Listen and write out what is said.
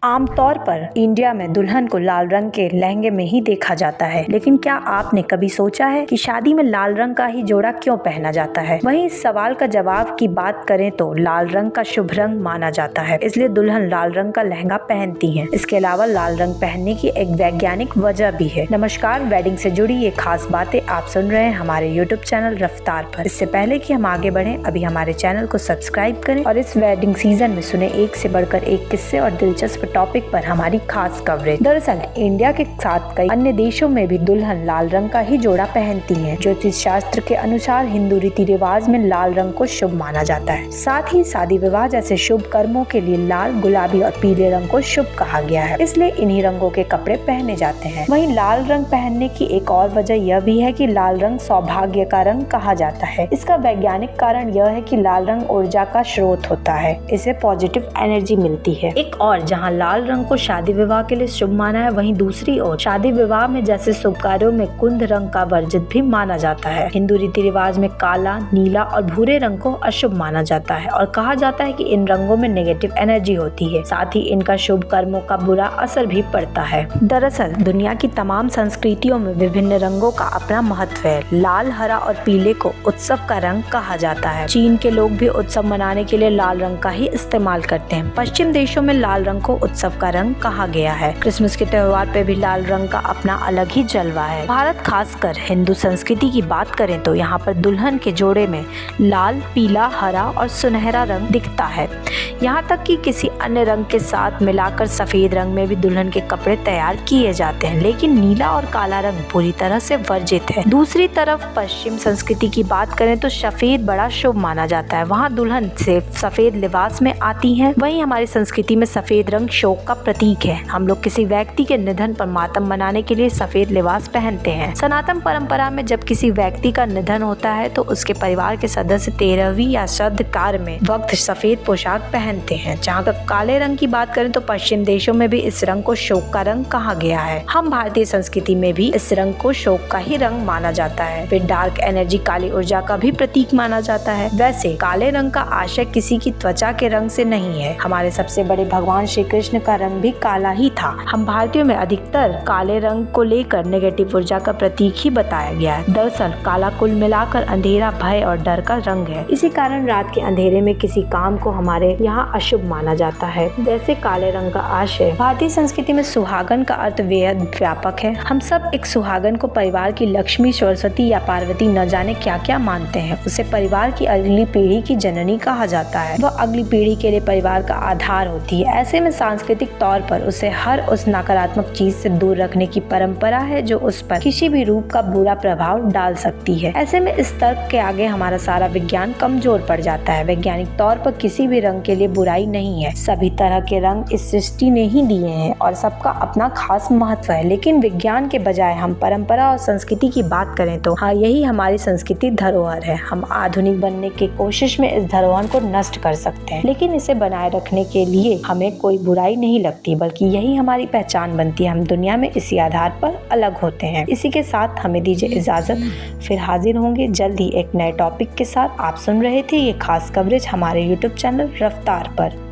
आमतौर पर इंडिया में दुल्हन को लाल रंग के लहंगे में ही देखा जाता है, लेकिन क्या आपने कभी सोचा है कि शादी में लाल रंग का ही जोड़ा क्यों पहना जाता है? वहीं इस सवाल का जवाब की बात करें तो लाल रंग का शुभ रंग माना जाता है, इसलिए दुल्हन लाल रंग का लहंगा पहनती हैं। इसके अलावा लाल रंग पहनने की एक वैज्ञानिक वजह भी है। नमस्कार, वेडिंग से जुड़ी ये खास बातें आप सुन रहे हैं हमारे यूट्यूब चैनल रफ्तार पर। इससे पहले कि हम आगे बढ़े, अभी हमारे चैनल को सब्सक्राइब करें और इस वेडिंग सीजन में सुने एक से बढ़कर एक किस्से और दिलचस्प टॉपिक पर हमारी खास कवरेज। दरअसल इंडिया के साथ कई अन्य देशों में भी दुल्हन लाल रंग का ही जोड़ा पहनती है। ज्योतिष शास्त्र के अनुसार हिंदू रीति रिवाज में लाल रंग को शुभ माना जाता है। साथ ही शादी विवाह जैसे शुभ कर्मों के लिए लाल, गुलाबी और पीले रंग को शुभ कहा गया है, इसलिए इन्हीं रंगों के कपड़े पहने जाते हैं। वहीं लाल रंग पहनने की एक और वजह यह भी है कि लाल रंग सौभाग्य का रंग कहा जाता है। इसका वैज्ञानिक कारण यह है कि लाल रंग ऊर्जा का स्रोत होता है, इसे पॉजिटिव एनर्जी मिलती है। एक और जहाँ लाल रंग को शादी विवाह के लिए शुभ माना है, वहीं दूसरी ओर शादी विवाह में जैसे शुभ कार्यों में कुंद रंग का वर्जित भी माना जाता है। हिंदू रीति रिवाज में काला, नीला और भूरे रंग को अशुभ माना जाता है और कहा जाता है कि इन रंगों में नेगेटिव एनर्जी होती है, साथ ही इनका शुभ कर्मों का बुरा असर भी पड़ता है। दरअसल दुनिया की तमाम संस्कृतियों में विभिन्न रंगों का अपना महत्व है। लाल, हरा और पीले को उत्सव का रंग कहा जाता है। चीन के लोग भी उत्सव मनाने के लिए लाल रंग का ही इस्तेमाल करते हैं। पश्चिम देशों में लाल रंग को उत्सव का रंग कहा गया है। क्रिसमस के त्योहार पे भी लाल रंग का अपना अलग ही जलवा है। भारत खासकर हिंदू संस्कृति की बात करें तो यहाँ पर दुल्हन के जोड़े में लाल, पीला, हरा और सुनहरा रंग दिखता है। यहाँ तक कि किसी अन्य रंग के साथ मिलाकर सफेद रंग में भी दुल्हन के कपड़े तैयार किए जाते हैं, लेकिन नीला और काला रंग पूरी तरह से वर्जित है। दूसरी तरफ पश्चिम संस्कृति की बात करें तो सफेद बड़ा शुभ माना जाता है। वहाँ दुल्हन सिर्फ सफेद लिबास में आती है। वहीं हमारी संस्कृति में सफेद रंग शोक का प्रतीक है। हम लोग किसी व्यक्ति के निधन पर मातम मनाने के लिए सफेद लिबास पहनते हैं। सनातन परंपरा में जब किसी व्यक्ति का निधन होता है तो उसके परिवार के सदस्य 13वीं या श्राद्ध कार्य में वक्त सफेद पोशाक पहनते हैं। जहाँ तक काले रंग की बात करें तो पश्चिम देशों में भी इस रंग को शोक का रंग कहा गया है। हम भारतीय संस्कृति में भी इस रंग को शोक का ही रंग माना जाता है। फिर डार्क एनर्जी, काली ऊर्जा का भी प्रतीक माना जाता है। वैसे काले रंग का आशय किसी की त्वचा के रंग से नहीं है। हमारे सबसे बड़े भगवान श्री कृष्ण का रंग भी काला ही था। हम भारतीयों में अधिकतर काले रंग को लेकर नेगेटिव ऊर्जा का प्रतीक ही बताया गया है। दरअसल काला कुल मिलाकर अंधेरा, भय और डर का रंग है। इसी कारण रात के अंधेरे में किसी काम को हमारे यहाँ अशुभ माना जाता है। जैसे काले रंग का आशय भारतीय संस्कृति में सुहागन का अर्थ बेहद व्यापक है। हम सब एक सुहागन को परिवार की लक्ष्मी, सरस्वती या पार्वती न जाने क्या क्या मानते हैं। उसे परिवार की अगली पीढ़ी की जननी कहा जाता है। वह अगली पीढ़ी के लिए परिवार का आधार होती है। ऐसे में सांस्कृतिक तौर पर उसे हर उस नकारात्मक चीज से दूर रखने की परंपरा है जो उस पर किसी भी रूप का बुरा प्रभाव डाल सकती है। ऐसे में इस तर्क के आगे हमारा सारा विज्ञान कमजोर पड़ जाता है। वैज्ञानिक तौर पर किसी भी रंग के लिए बुराई नहीं है। सभी तरह के रंग इस सृष्टि ने ही दिए हैं और सबका अपना खास महत्व है। लेकिन विज्ञान के बजाय हम परंपरा और संस्कृति की बात करें तो हाँ, यही हमारी संस्कृति धरोहर है। हम आधुनिक बनने की कोशिश में इस धरोहर को नष्ट कर सकते हैं, लेकिन इसे बनाए रखने के लिए हमें कोई बुराई नहीं लगती, बल्कि यही हमारी पहचान बनती है। हम दुनिया में इसी आधार पर अलग होते हैं। इसी के साथ हमें दीजिए इजाजत, फिर हाजिर होंगे जल्द ही एक नए टॉपिक के साथ। आप सुन रहे थे ये खास कवरेज हमारे यूट्यूब चैनल रफ्तार पर।